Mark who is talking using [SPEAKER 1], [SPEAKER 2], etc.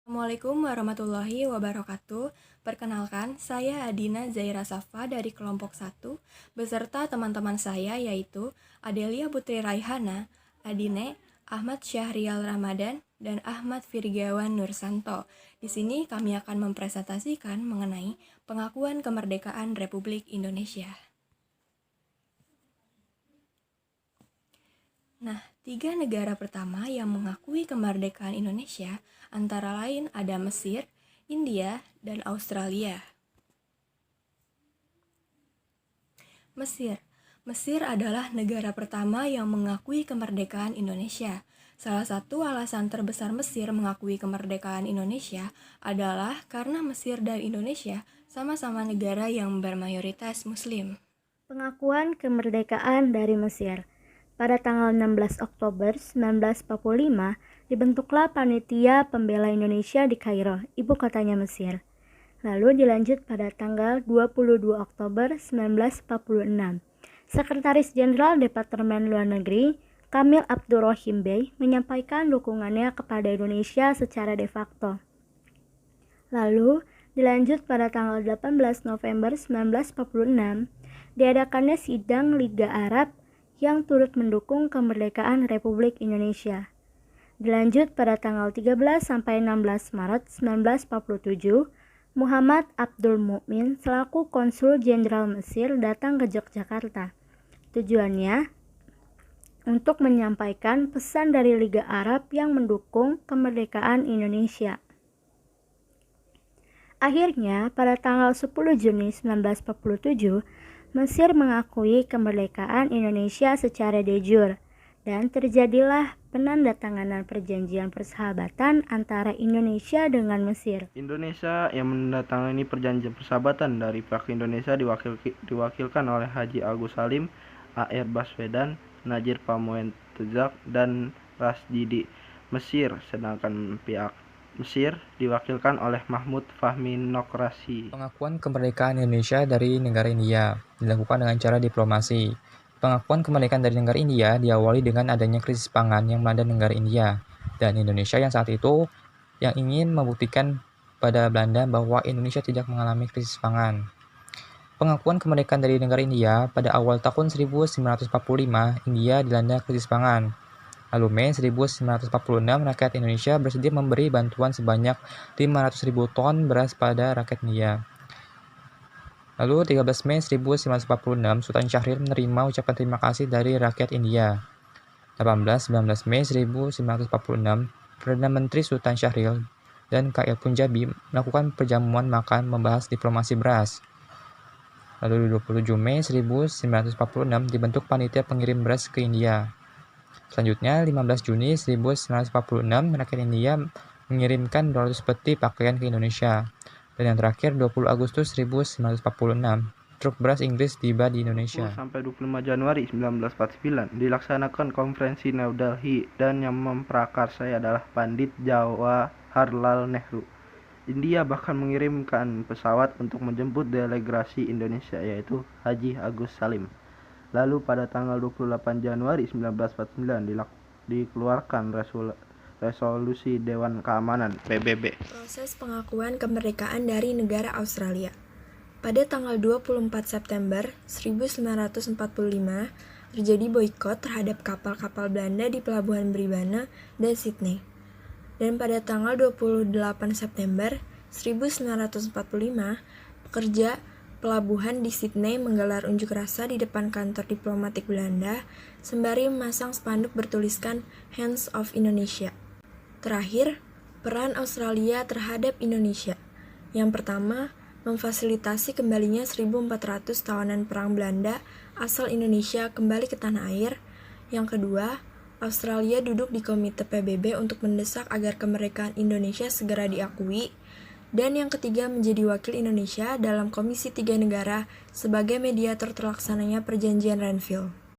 [SPEAKER 1] Assalamualaikum warahmatullahi wabarakatuh. Perkenalkan, saya Adina Zaira Safa dari kelompok 1 beserta teman-teman saya yaitu Adelia Putri Raihana, Adine, Ahmad Syahrial Ramadan, dan Ahmad Firgawan Nursanto. Di sini kami akan mempresentasikan mengenai pengakuan kemerdekaan Republik Indonesia. Nah, 3 negara pertama yang mengakui kemerdekaan Indonesia antara lain ada Mesir, India, dan Australia. Mesir. Mesir adalah negara pertama yang mengakui kemerdekaan Indonesia. Salah satu alasan terbesar Mesir mengakui kemerdekaan Indonesia adalah karena Mesir dan Indonesia sama-sama negara yang bermayoritas Muslim.
[SPEAKER 2] Pengakuan kemerdekaan dari Mesir. Pada tanggal 16 Oktober 1945, dibentuklah Panitia Pembela Indonesia di Kairo, ibu kotanya Mesir. Lalu dilanjut pada tanggal 22 Oktober 1946. Sekretaris Jenderal Departemen Luar Negeri, Kamil Abdurrahim Bey, menyampaikan dukungannya kepada Indonesia secara de facto. Lalu, dilanjut pada tanggal 18 November 1946, diadakannya sidang Liga Arab yang turut mendukung kemerdekaan Republik Indonesia. Dilanjut pada tanggal 13 sampai 16 Maret 1947, Muhammad Abdul Mukmin selaku Konsul Jenderal Mesir datang ke Yogyakarta. Tujuannya untuk menyampaikan pesan dari Liga Arab yang mendukung kemerdekaan Indonesia. Akhirnya, pada tanggal 10 Juni 1947, Mesir mengakui kemerdekaan Indonesia secara de jure, dan terjadilah penandatanganan perjanjian persahabatan antara Indonesia dengan Mesir.
[SPEAKER 3] Indonesia yang menandatangani perjanjian persahabatan dari pihak Indonesia diwakilkan oleh Haji Agus Salim, A.R. Baswedan, Najir Pamoen Tuzak, dan Rasjidi Mesir, sedangkan pihak Mesir diwakilkan oleh Mahmud Fahmi Nokrasi.
[SPEAKER 4] Pengakuan kemerdekaan Indonesia dari negara India dilakukan dengan cara diplomasi. Pengakuan kemerdekaan dari negara India diawali dengan adanya krisis pangan yang melanda negara India dan Indonesia yang saat itu yang ingin membuktikan pada Belanda bahwa Indonesia tidak mengalami krisis pangan. Pengakuan kemerdekaan dari negara India pada awal tahun 1945, India dilanda krisis pangan. Lalu Mei 1946, rakyat Indonesia bersedia memberi bantuan sebanyak 500.000 ton beras pada rakyat India. Lalu 13 Mei 1946, Sultan Syahrir menerima ucapan terima kasih dari rakyat India. 18-19 Mei 1946, Perdana Menteri Sultan Syahrir dan KL Punjabi melakukan perjamuan makan membahas diplomasi beras. Lalu 27 Mei 1946, dibentuk panitia pengirim beras ke India. Selanjutnya, 15 Juni 1946, rakyat India mengirimkan 200 peti pakaian ke Indonesia. Dan yang terakhir, 20 Agustus 1946, truk beras Inggris tiba di Indonesia.
[SPEAKER 3] Sampai 25 Januari 1949, dilaksanakan konferensi New Delhi dan yang memprakarsai adalah Pandit Jawaharlal Nehru. India bahkan mengirimkan pesawat untuk menjemput delegasi Indonesia, yaitu Haji Agus Salim. Lalu pada tanggal 28 Januari 1949 dikeluarkan resolusi Dewan Keamanan PBB.
[SPEAKER 1] Proses pengakuan kemerdekaan dari negara Australia. Pada tanggal 24 September 1945, terjadi boikot terhadap kapal-kapal Belanda di Pelabuhan Bribana dan Sydney. Dan pada tanggal 28 September 1945, pekerja pelabuhan di Sydney menggelar unjuk rasa di depan kantor diplomatik Belanda sembari memasang spanduk bertuliskan Hands of Indonesia. Terakhir, peran Australia terhadap Indonesia. Yang pertama, memfasilitasi kembalinya 1.400 tawanan perang Belanda asal Indonesia kembali ke tanah air. Yang kedua, Australia duduk di komite PBB untuk mendesak agar kemerdekaan Indonesia segera diakui. Dan yang ketiga, menjadi wakil Indonesia dalam Komisi 3 Negara sebagai mediator terlaksananya Perjanjian Renville.